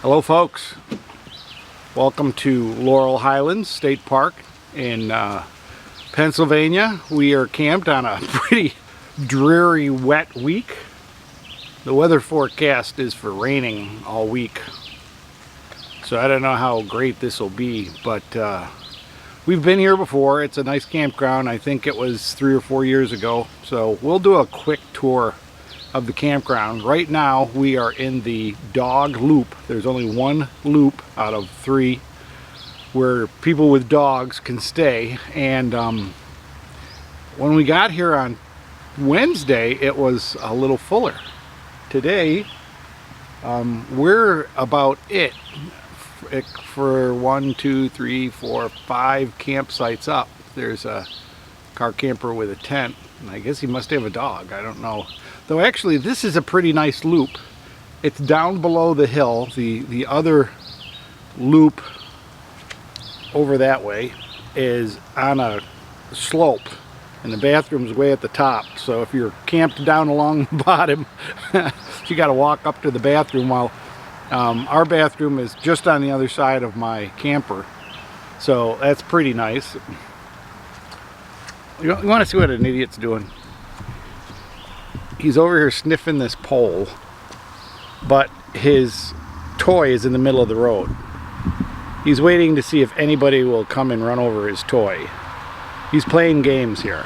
Hello folks, welcome to Laurel Hills State Park in Pennsylvania. We are camped on a pretty dreary wet week. The weather forecast is for raining all week, so I don't know how great this will be, but we've been here before. It's a nice campground. I think it was 3 or 4 years ago, so we'll do a quick tour of the campground. Right now we are in the dog loop. There's only one loop out of 3 where people with dogs can stay, and when we got here on Wednesday it was a little fuller. Today we're about it for 1, 2, 3, 4, 5 campsites up. There's a car camper with a tent, and I guess he must have a dog, I don't know. Though actually this is a pretty nice loop. It's down below the hill. The other loop over that way is on a slope, and the bathroom's way at the top. So if you're camped down along the bottom, you got to walk up to the bathroom, while our bathroom is just on the other side of my camper. So that's pretty nice. You want to see what an idiot's doing? He's over here sniffing this pole, but his toy is in the middle of the road. He's waiting to see if anybody will come and run over his toy. He's playing games here.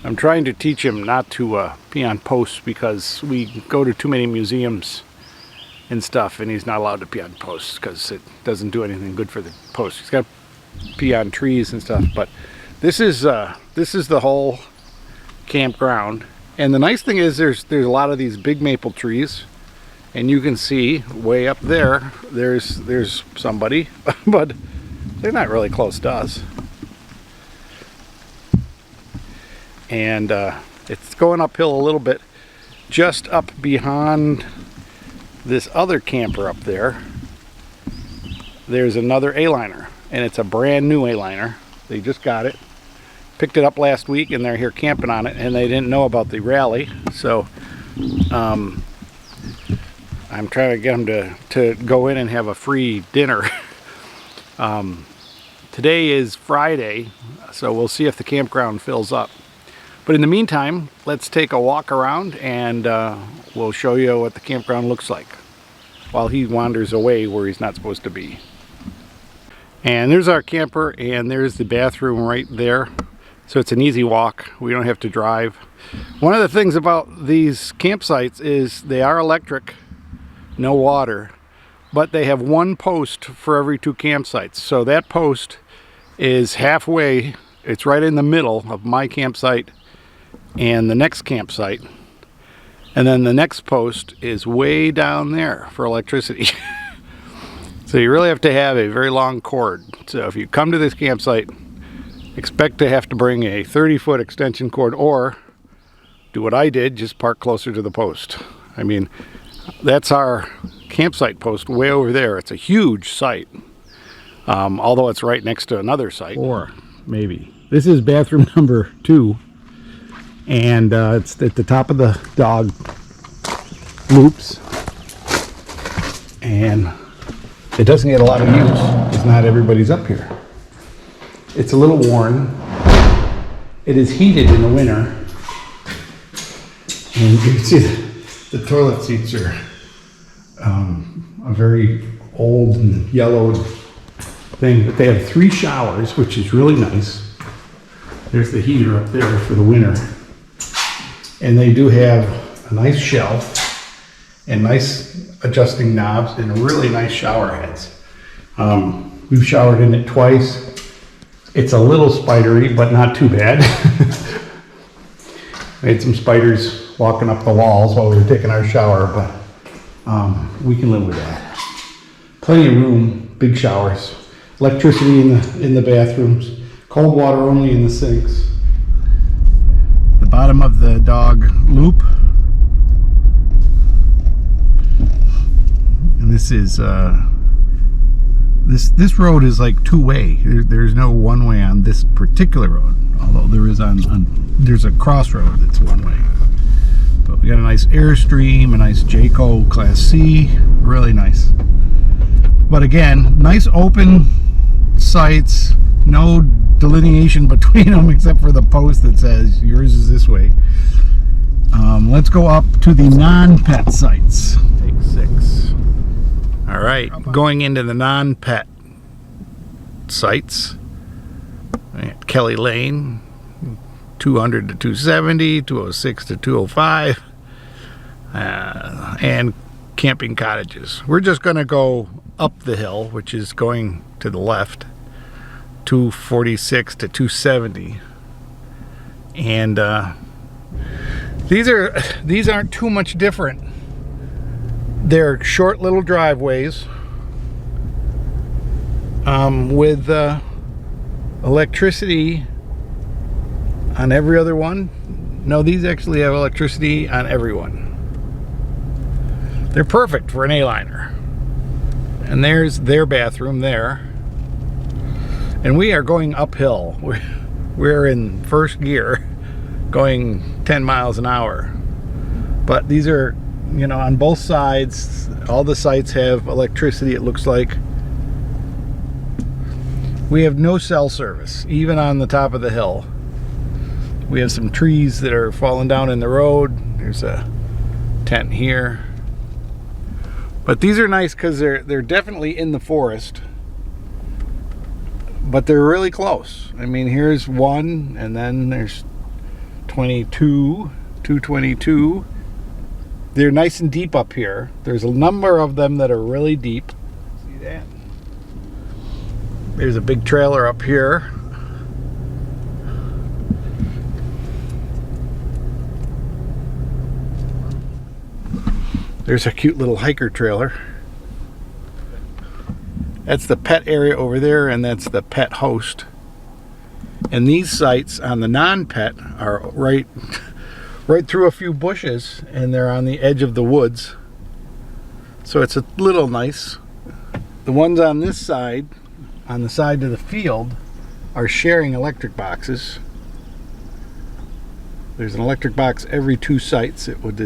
I'm trying to teach him not to pee on posts, because we go to too many museums and stuff, and he's not allowed to pee on posts because it doesn't do anything good for the posts. He's got to pee on trees and stuff. But this is the whole campground. And the nice thing is there's a lot of these big maple trees, and you can see way up there there's somebody, but they're not really close to us. And it's going uphill a little bit, just up behind this other camper up there. There's another Aliner, and it's a brand new Aliner. They just got it. Picked it up last week, and they're here camping on it, and they didn't know about the rally, so I'm trying to get them to go in and have a free dinner. Today is Friday, so we'll see if the campground fills up. But in the meantime, let's take a walk around, and we'll show you what the campground looks like while he wanders away where he's not supposed to be. And there's our camper, and there's the bathroom right there. So it's an easy walk. We don't have to drive. One of the things about these campsites is they are electric, no water, but they have one post for every 2 campsites. So that post is halfway. It's right in the middle of my campsite and the next campsite. And then the next post is way down there for electricity. So you really have to have a very long cord. So if you come to this campsite, expect to have to bring a 30-foot extension cord, or do what I did, just park closer to the post. I mean, that's our campsite post way over there. It's a huge site, although it's right next to another site. 4, maybe. This is bathroom number 2, and it's at the top of the dog loops, and it doesn't get a lot of use because not everybody's up here. It's a little worn. It is heated in the winter, and you can see the toilet seats are a very old and yellowed thing, but they have 3 showers, which is really nice. There's the heater up there for the winter, and they do have a nice shelf and nice adjusting knobs and really nice shower heads. We've showered in it twice. It's a little spidery, but not too bad. We had some spiders walking up the walls while we were taking our shower, but we can live with that. Plenty of room, big showers, electricity in the bathrooms, cold water only in the sinks. The bottom of the dog loop, and this is this road is like 2-way. There's no one-way on this particular road, although there is there's a crossroad that's one-way. But we got a nice Airstream, a nice Jayco Class C, really nice. But again, nice open sights, no delineation between them except for the post that says yours is this way. Let's go up to the non-pet sites. Take 6. All right, going into the non-pet sites. Kelly Lane, 200 to 270, 206 to 205, and camping cottages. We're just going to go up the hill, which is going to the left, 246 to 270, and these aren't too much different. They're short little driveways with electricity on every other one. No, these actually have electricity on every one. They're perfect for an A-liner. And there's their bathroom there. And we are going uphill. We're in first gear, going 10 miles an hour. But these are, you know, on both sides, all the sites have electricity, it looks like. We have no cell service, even on the top of the hill. We have some trees that are falling down in the road. There's a tent here. But these are nice because they're definitely in the forest. But they're really close. I mean, here's one, and then there's 22, 222. They're nice and deep up here. There's a number of them that are really deep. See that? There's a big trailer up here. There's a cute little hiker trailer. That's the pet area over there, and that's the pet host. And these sites on the non-pet are right through a few bushes, and they're on the edge of the woods. So it's a little nice. The ones on this side, on the side of the field, are sharing electric boxes. There's an electric box every 2 sites, it would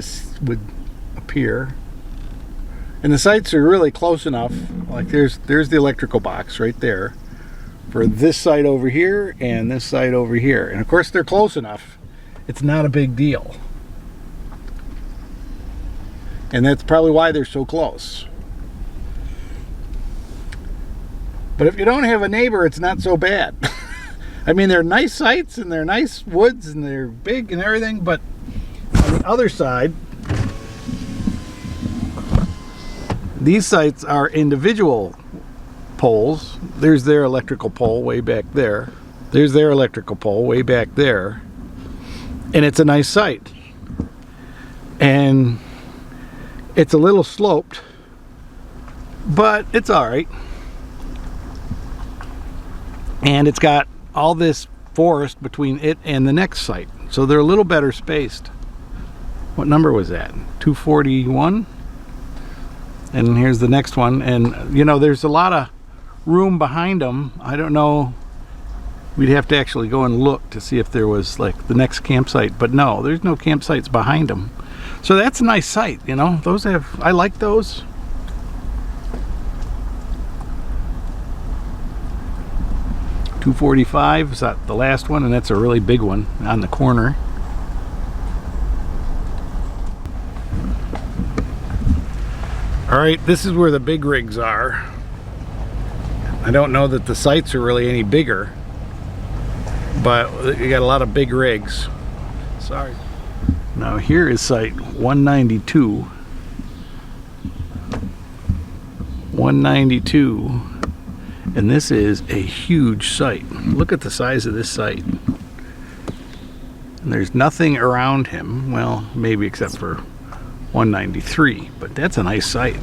appear. And the sites are really close enough. Like there's the electrical box right there for this site over here and this site over here. And of course they're close enough. It's not a big deal. And that's probably why they're so close. But if you don't have a neighbor, it's not so bad. I mean, they're nice sites and they're nice woods and they're big and everything, but on the other side, these sites are individual poles. There's their electrical pole way back there. There's their electrical pole way back there. And it's a nice site. And it's a little sloped, but it's all right. And it's got all this forest between it and the next site. So they're a little better spaced. What number was that? 241? And here's the next one. And you know, there's a lot of room behind them. I don't know. We'd have to actually go and look to see if there was like the next campsite. But no, there's no campsites behind them. So that's a nice site, you know. Those have, I like those. $245 is that the last one, and that's a really big one on the corner. All right, this is where the big rigs are. I don't know that the sites are really any bigger, but you got a lot of big rigs. Sorry. Now here is site 192. 192. And this is a huge site. Look at the size of this site. And there's nothing around him. Well, maybe except for 193, but that's a nice site.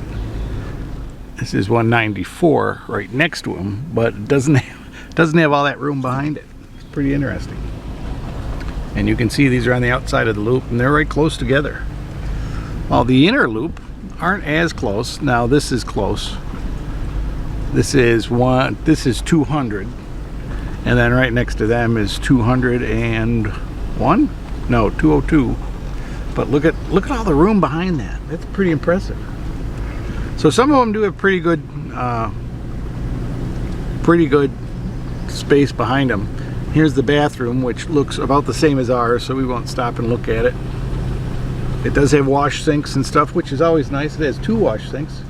This is 194 right next to him, but it doesn't have all that room behind it. It's pretty interesting. And you can see these are on the outside of the loop, and they're right close together. While the inner loop aren't as close. Now this is close. This is 200, and then right next to them is 201. No, 202. But look at all the room behind that. That's pretty impressive. So some of them do have pretty good space behind them. Here's the bathroom, which looks about the same as ours, so we won't stop and look at it. It does have wash sinks and stuff, which is always nice. It has 2 wash sinks.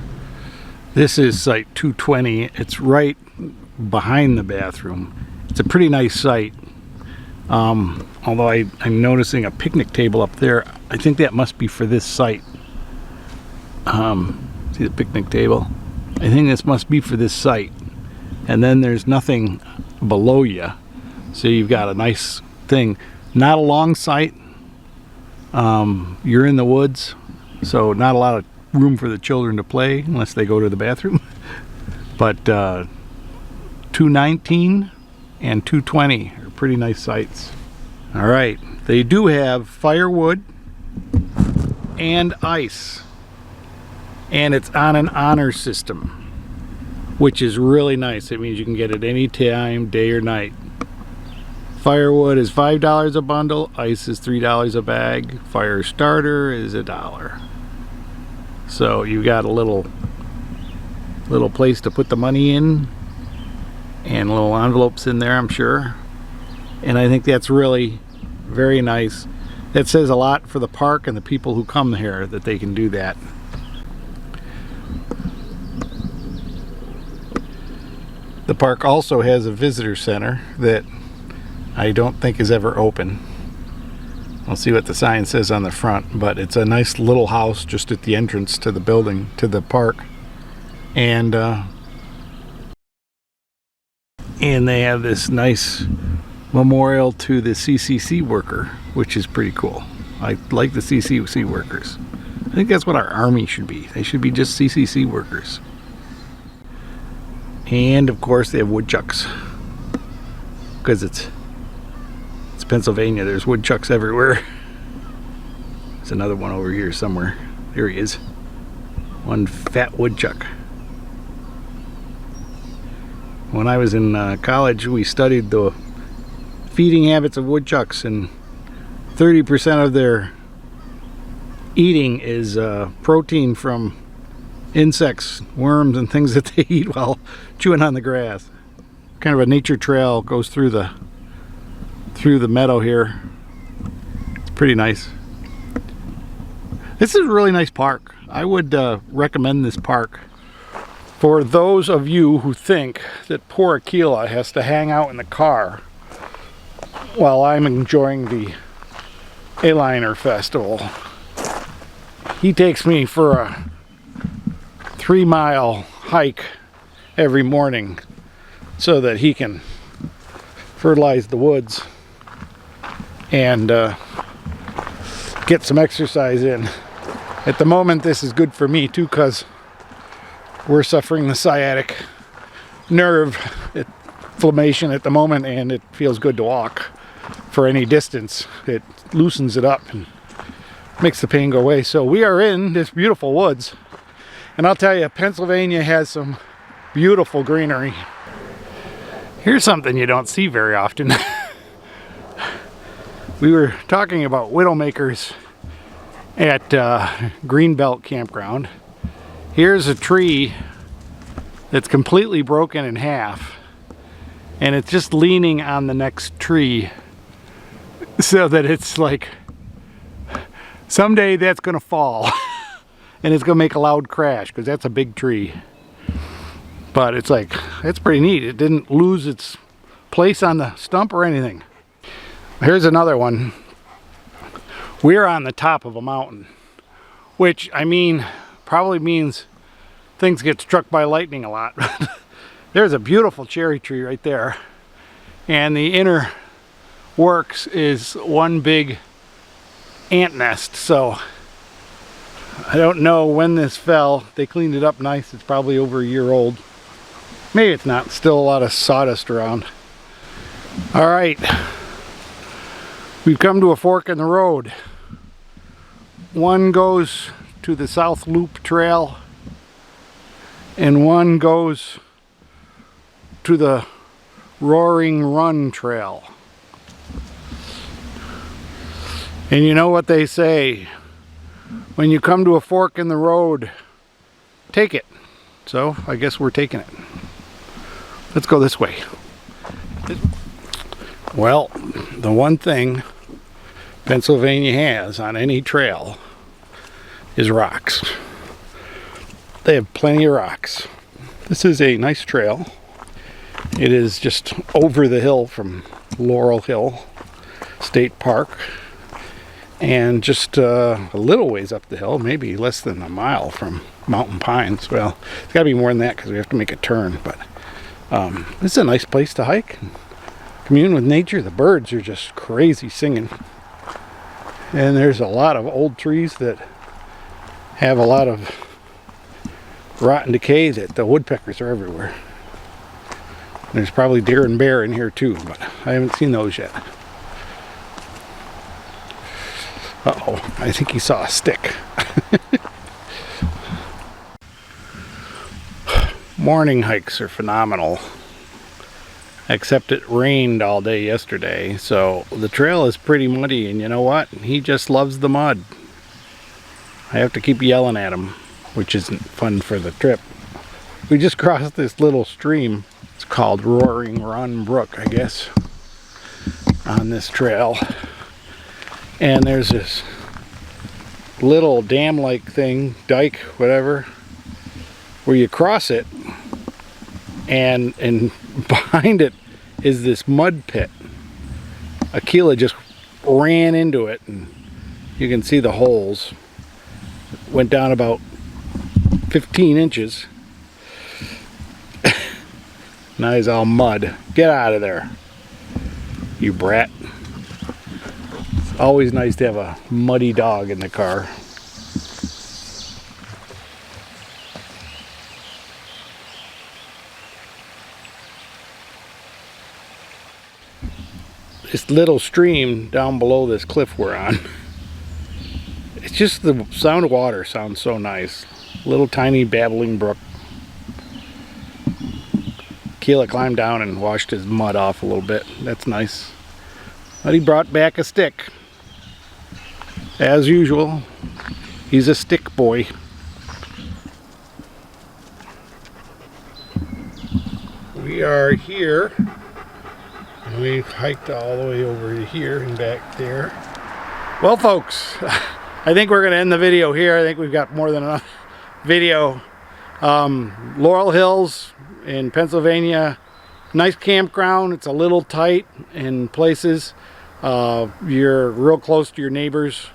This is site 220. It's right behind the bathroom. It's a pretty nice site. Although I'm noticing a picnic table up there. I think that must be for this site. See the picnic table? I think this must be for this site. And then there's nothing below you. So you've got a nice thing. Not a long site. You're in the woods, so not a lot of room for the children to play unless they go to the bathroom. But 219 and 220 are pretty nice sites. All right, they do have firewood and ice, and it's on an honor system, which is really nice. It means you can get it any time, day or night. Firewood is $5 a bundle, ice is $3 a bag, fire starter is $1. So you got a little place to put the money in, and little envelopes in there, I'm sure. And I think that's really very nice. That says a lot for the park and the people who come here, that they can do that. The park also has a visitor center that I don't think is ever open. I'll see what the sign says on the front, but it's a nice little house just at the entrance to the building, to the park. And they have this nice memorial to the CCC worker, which is pretty cool. I like the CCC workers. I think that's what our army should be. They should be just CCC workers. And of course they have woodchucks, because it's Pennsylvania. There's woodchucks everywhere. There's another one over here somewhere. There he is. One fat woodchuck. When I was in college, we studied the feeding habits of woodchucks, and 30% of their eating is protein from insects, worms, and things that they eat while chewing on the grass. Kind of a nature trail goes through the meadow here. It's pretty nice. This is a really nice park. I would recommend this park for those of you who think that poor Aquila has to hang out in the car while I'm enjoying the Aliner Festival. He takes me for a 3-mile hike every morning so that he can fertilize the woods and get some exercise in. At the moment, this is good for me too, because we're suffering the sciatic nerve inflammation at the moment, and it feels good to walk for any distance. It loosens it up and makes the pain go away. So we are in this beautiful woods, and I'll tell you, Pennsylvania has some beautiful greenery. Here's something you don't see very often. We were talking about widowmakers at Greenbelt Campground. Here's a tree that's completely broken in half, and it's just leaning on the next tree, so that it's like someday that's gonna fall and it's gonna make a loud crash, because that's a big tree. But it's like, it's pretty neat. It didn't lose its place on the stump or anything. Here's another one. We're on the top of a mountain, which, I mean, probably means things get struck by lightning a lot. There's a beautiful cherry tree right there, and the inner works is one big ant nest. So I don't know when this fell. They cleaned it up nice. It's probably over a year old. Maybe it's not. Still a lot of sawdust around. All right, we've come to a fork in the road. One goes to the South Loop Trail, and one goes to the Roaring Run Trail. And you know what they say, when you come to a fork in the road, take it. So I guess we're taking it. Let's go this way. Well, the one thing Pennsylvania has on any trail is rocks. They have plenty of rocks. This is a nice trail. It is just over the hill from Laurel Hills State Park, and just a little ways up the hill, maybe less than a mile from Mountain Pines. Well, it's got to be more than that because we have to make a turn, but this is a nice place to hike and commune with nature. The birds are just crazy singing, and there's a lot of old trees that have a lot of rotten decay that the woodpeckers are everywhere. There's probably deer and bear in here too, but I haven't seen those yet. Uh-oh, I think he saw a stick. Morning hikes are phenomenal, except it rained all day yesterday, so the trail is pretty muddy, and you know what? He just loves the mud. I have to keep yelling at him, which isn't fun for the trip. We just crossed this little stream. It's called Roaring Run Brook, I guess, on this trail. And there's this little dam-like thing, dike, whatever, where you cross it, and behind it is this mud pit. Aquila just ran into it, and you can see the holes. Went down about 15 inches. Now he's all mud. Get out of there, you brat. It's always nice to have a muddy dog in the car. This little stream down below this cliff we're on, it's just the sound of water sounds so nice. Little tiny babbling brook. Keela climbed down and washed his mud off a little bit. That's nice. But he brought back a stick. As usual, he's a stick boy. We are here, and we hiked all the way over to here and back there. Well, folks, I think we're going to end the video here. I think we've got more than enough video. Laurel Hills in Pennsylvania, nice campground. It's a little tight in places. You're real close to your neighbors,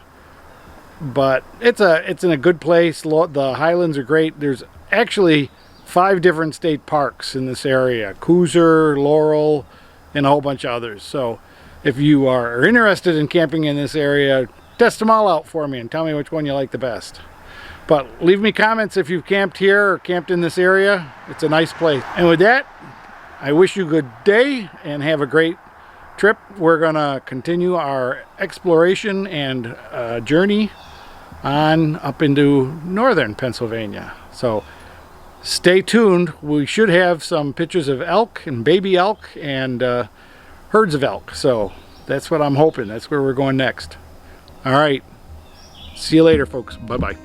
but it's in a good place. The highlands are great. There's actually 5 different state parks in this area: Cooser, Laurel, and a whole bunch of others. So if you are interested in camping in this area, test them all out for me and tell me which one you like the best. But leave me comments if you've camped here or camped in this area. It's a nice place. And with that, I wish you a good day and have a great trip. We're gonna continue our exploration and journey on up into northern Pennsylvania. So stay tuned. We should have some pictures of elk and baby elk and herds of elk. So that's what I'm hoping. That's where we're going next. All right. See you later, folks. Bye-bye.